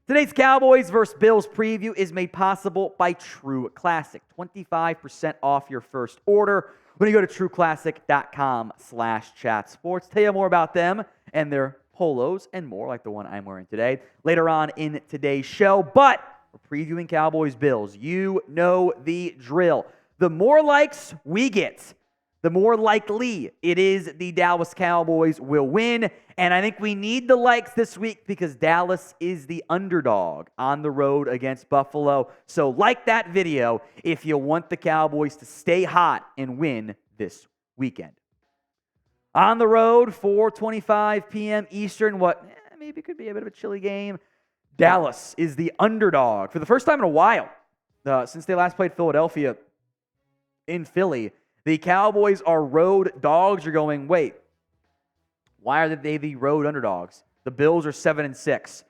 Today's Cowboys vs. Bills preview is made possible by True Classic. 25% off your first order when you go to trueclassic.com/chatsports. Tell you more about them and their polos and more, like the one I'm wearing today, later on in today's show. But we're previewing Cowboys Bills. You know the drill. The more likes we get, the more likely it is the Dallas Cowboys will win. And I think we need the likes this week because Dallas is the underdog on the road against Buffalo. So like that video if you want the Cowboys to stay hot and win this weekend. On the road, 4:25 p.m. Eastern, maybe could be a bit of a chilly game. Dallas is the underdog for the first time in a while since they last played Philadelphia in Philly. The Cowboys are road dogs. You're going, wait, why are they the road underdogs? The Bills are 7-6.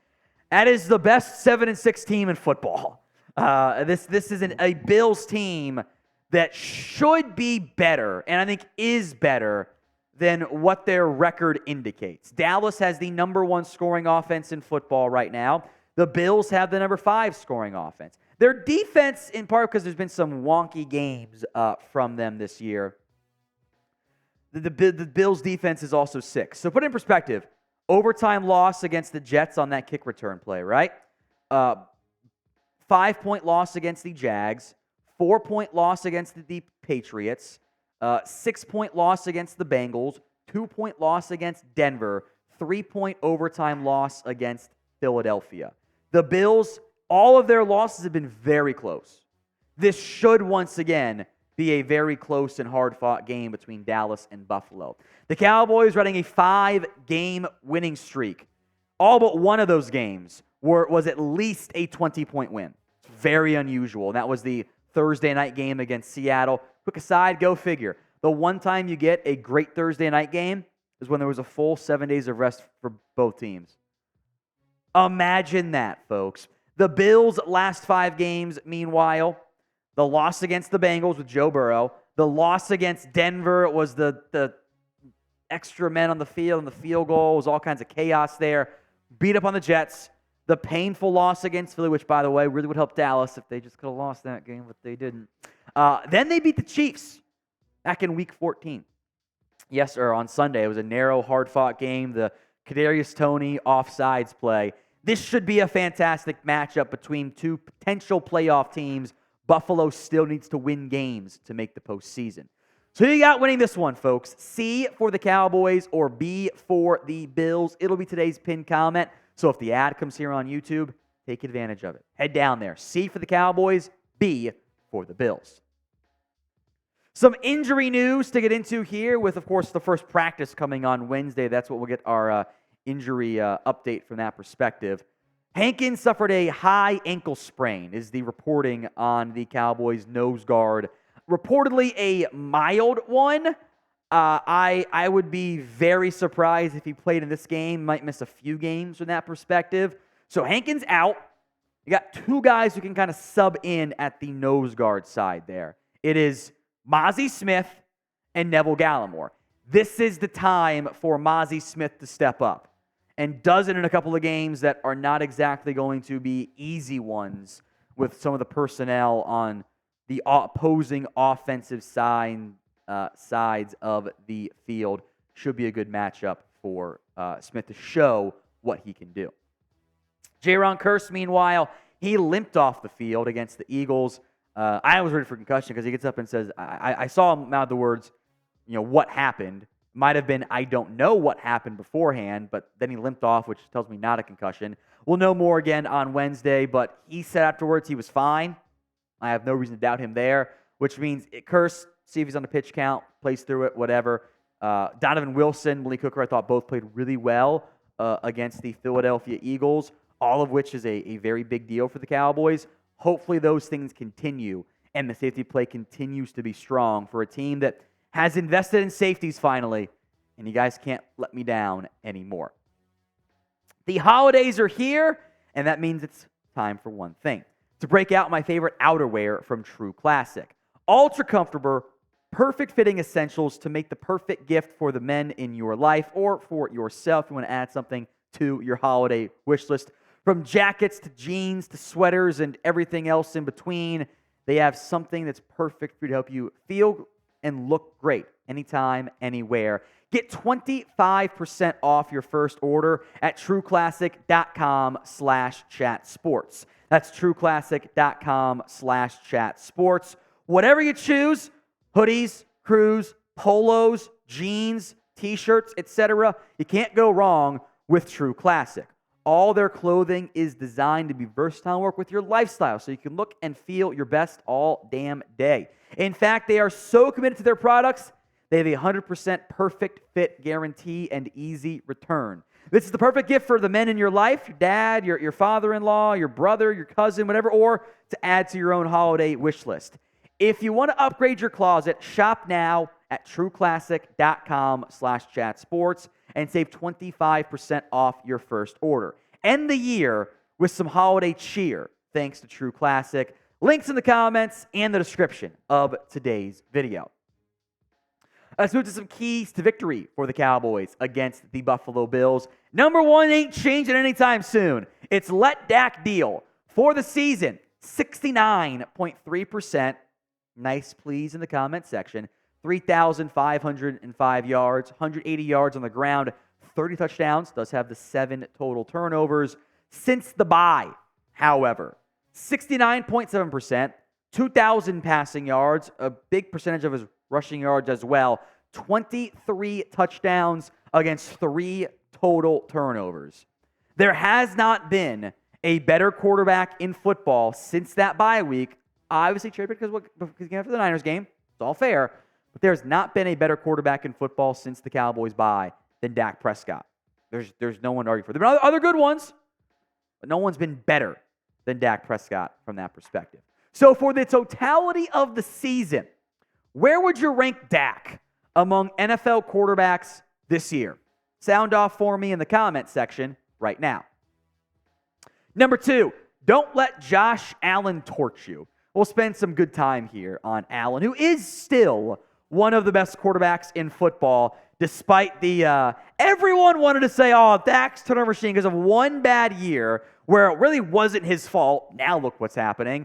That is the best 7-6 team in football. This isn't a Bills team that should be better, and I think is better than what their record indicates. Dallas has the number 1 scoring offense in football right now. The Bills have the number 5 scoring offense. Their defense, in part because there's been some wonky games from them this year, the Bills' defense is also 6. So put it in perspective, overtime loss against the Jets on that kick return play, right? 5-point loss against the Jags, 4-point loss against the Patriots, 6-point loss against the Bengals, 2-point loss against Denver, 3-point overtime loss against Philadelphia. The Bills, all of their losses have been very close. This should once again be a very close and hard-fought game between Dallas and Buffalo. The Cowboys running a 5-game winning streak. All but one of those games was at least a 20-point win. It's very unusual. And that was the Thursday night game against Seattle. Quick aside, go figure. The one time you get a great Thursday night game is when there was a full 7 days of rest for both teams. Imagine that, folks. The Bills' last 5 games, meanwhile, the loss against the Bengals with Joe Burrow, the loss against Denver was the extra men on the field and the field goal, was all kinds of chaos there. Beat up on the Jets. The painful loss against Philly, which, by the way, really would help Dallas if they just could have lost that game, but they didn't. Then they beat the Chiefs back in Week 14. Yes, or on Sunday. It was a narrow, hard-fought game. The Kadarius Toney offsides play. This should be a fantastic matchup between two potential playoff teams. Buffalo still needs to win games to make the postseason. So who you got winning this one, folks? C for the Cowboys or B for the Bills? It'll be today's pinned comment. So if the ad comes here on YouTube, take advantage of it. Head down there. C for the Cowboys, B for the Bills. Some injury news to get into here with, of course, the first practice coming on Wednesday. That's what we'll get our injury update from that perspective. Hankins suffered a high ankle sprain, is the reporting on the Cowboys nose guard. Reportedly a mild one. I would be very surprised if he played in this game. Might miss a few games from that perspective. So Hankins out. You got 2 guys who can kind of sub in at the nose guard side there. It is Mozzie Smith and Neville Gallimore. This is the time for Mozzie Smith to step up. And does it in a couple of games that are not exactly going to be easy ones with some of the personnel on the opposing offensive sides of the field. Should be a good matchup for Smith to show what he can do. Jayron Kearse, meanwhile, he limped off the field against the Eagles. I was ready for concussion because he gets up and says, I saw him mouth the words, what happened. Might have been, I don't know what happened beforehand, but then he limped off, which tells me not a concussion. We'll know more again on Wednesday, but he said afterwards he was fine. I have no reason to doubt him there, which means Kearse, see if he's on the pitch count, plays through it, whatever. Donovan Wilson, Malik Hooker, I thought both played really well against the Philadelphia Eagles, all of which is a very big deal for the Cowboys. Hopefully those things continue, and the safety play continues to be strong for a team that has invested in safeties finally, and you guys can't let me down anymore. The holidays are here, and that means it's time for one thing. To break out my favorite outerwear from True Classic. Ultra comfortable, perfect fitting essentials to make the perfect gift for the men in your life or for yourself. You want to add something to your holiday wish list. From jackets to jeans to sweaters and everything else in between, they have something that's perfect for you to help you feel and look great anytime, anywhere. Get 25% off your first order at trueclassic.com/chatsports. That's trueclassic.com/chatsports. Whatever you choose, hoodies, crews, polos, jeans, t-shirts, etc., you can't go wrong with True Classic. All their clothing is designed to be versatile and work with your lifestyle so you can look and feel your best all damn day. In fact, they are so committed to their products, they have a 100% perfect fit guarantee and easy return. This is the perfect gift for the men in your life, your dad, your father-in-law, your brother, your cousin, whatever, or to add to your own holiday wish list. If you want to upgrade your closet, shop now at trueclassic.com/chatsports and save 25% off your first order. End the year with some holiday cheer thanks to True Classic. Links in the comments and the description of today's video. Let's move to some keys to victory for the Cowboys against the Buffalo Bills. Number one ain't changing anytime soon. It's let Dak Deal. For the season, 69.3%. Nice please in the comment section. 3,505 yards, 180 yards on the ground, 30 touchdowns, does have the 7 total turnovers. Since the bye, however, 69.7%, 2,000 passing yards, a big percentage of his rushing yards as well, 23 touchdowns against 3 total turnovers. There has not been a better quarterback in football since that bye week. Obviously, traded because he came after the Niners game. It's all fair. But there's not been a better quarterback in football since the Cowboys bye than Dak Prescott. There's no one to argue for. There have been other good ones, but no one's been better than Dak Prescott from that perspective. So for the totality of the season, where would you rank Dak among NFL quarterbacks this year? Sound off for me in the comment section right now. Number 2, don't let Josh Allen torch you. We'll spend some good time here on Allen, who is still one of the best quarterbacks in football, despite the everyone wanted to say, oh, Dak's turnover machine because of one bad year where it really wasn't his fault. Now look what's happening.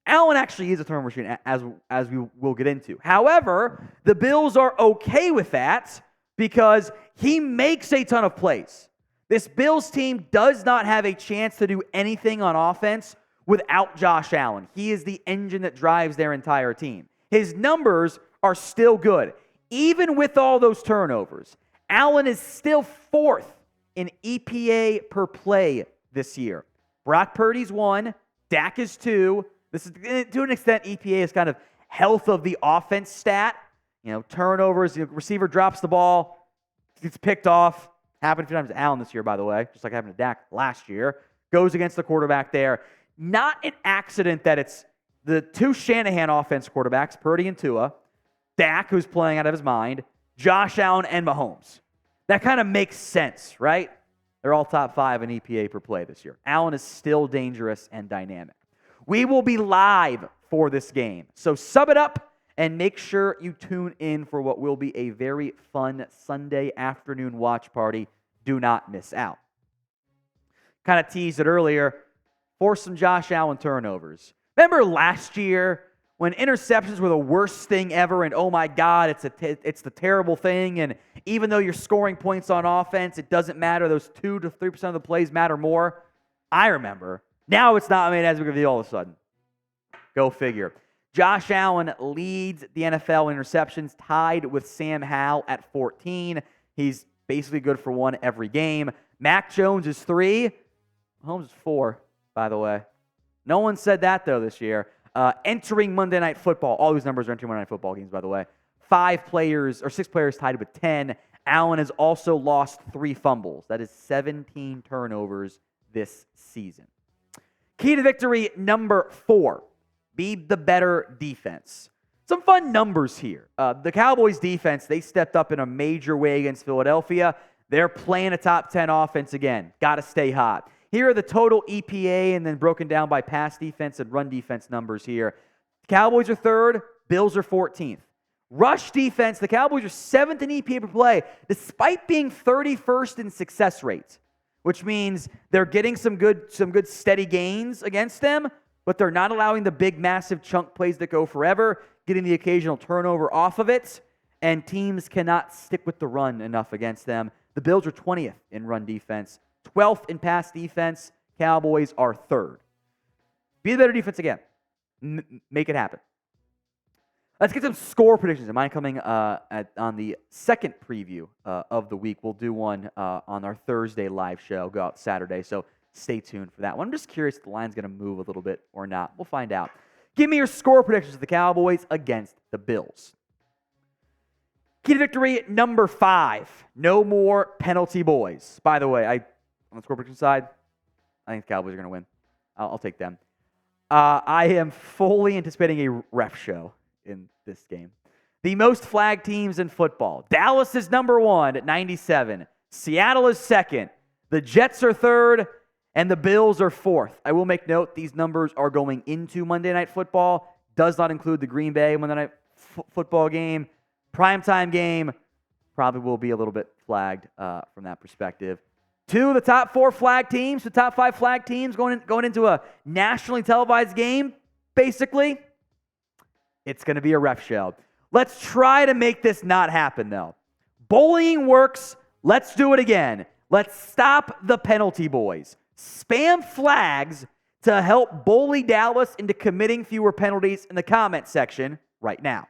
Allen actually is a turnover machine, as we will get into. However, the Bills are okay with that because he makes a ton of plays. This Bills team does not have a chance to do anything on offense without Josh Allen. He is the engine that drives their entire team. His numbers are still good. Even with all those turnovers, Allen is still 4th in EPA per play this year. Brock Purdy's 1, Dak is 2. This is, to an extent, EPA is kind of health of the offense stat. Turnovers, receiver drops the ball, gets picked off. Happened a few times to Allen this year, by the way, just like happened to Dak last year. Goes against the quarterback there. Not an accident that it's the 2 Shanahan offense quarterbacks, Purdy and Tua, Dak, who's playing out of his mind, Josh Allen, and Mahomes. That kind of makes sense, right? They're all top 5 in EPA per play this year. Allen is still dangerous and dynamic. We will be live for this game, so sub it up and make sure you tune in for what will be a very fun Sunday afternoon watch party. Do not miss out. Kind of teased it earlier. Force some Josh Allen turnovers. Remember last year when interceptions were the worst thing ever and oh my God, it's the terrible thing, and even though you're scoring points on offense, it doesn't matter. Those 2 to 3% of the plays matter more. I remember. Now it's not made as big of a deal all of a sudden. Go figure. Josh Allen leads the NFL in interceptions, tied with Sam Howell at 14. He's basically good for 1 every game. Mac Jones is 3. Mahomes is 4, by the way. No one said that, though, this year. Entering Monday Night Football. All these numbers are entering Monday Night Football games, by the way. 6 players tied with 10. Allen has also lost 3 fumbles. That is 17 turnovers this season. Key to victory number 4. Be the better defense. Some fun numbers here. The Cowboys defense, they stepped up in a major way against Philadelphia. They're playing a top 10 offense again. Got to stay hot. Here are the total EPA and then broken down by pass defense and run defense numbers here. Cowboys are 3rd. Bills are 14th. Rush defense, the Cowboys are 7th in EPA per play, despite being 31st in success rate. which means they're getting some good steady gains against them, but they're not allowing the big, massive chunk plays that go forever, getting the occasional turnover off of it, and teams cannot stick with the run enough against them. The Bills are 20th in run defense, 12th in pass defense. Cowboys are 3rd. Be the better defense again. Make it happen. Let's get some score predictions. Am I coming on the second preview of the week? We'll do one on our Thursday live show. Go out Saturday, so stay tuned for that one. I'm just curious if the line's going to move a little bit or not. We'll find out. Give me your score predictions of the Cowboys against the Bills. Key to victory number 5. No more penalty boys. By the way, on the score prediction side, I think the Cowboys are going to win. I'll take them. I am fully anticipating a ref show in this game. The most flagged teams in football. Dallas is number 1 at 97. Seattle is 2nd. The Jets are 3rd. And the Bills are 4th. I will make note, these numbers are going into Monday Night Football. Does not include the Green Bay Monday Night Football game. Primetime game probably will be a little bit flagged from that perspective. 2 of the top 4 flag teams, the top 5 flag teams going into a nationally televised game, basically. It's going to be a ref show. Let's try to make this not happen, though. Bullying works. Let's do it again. Let's stop the penalty boys. Spam flags to help bully Dallas into committing fewer penalties in the comment section right now.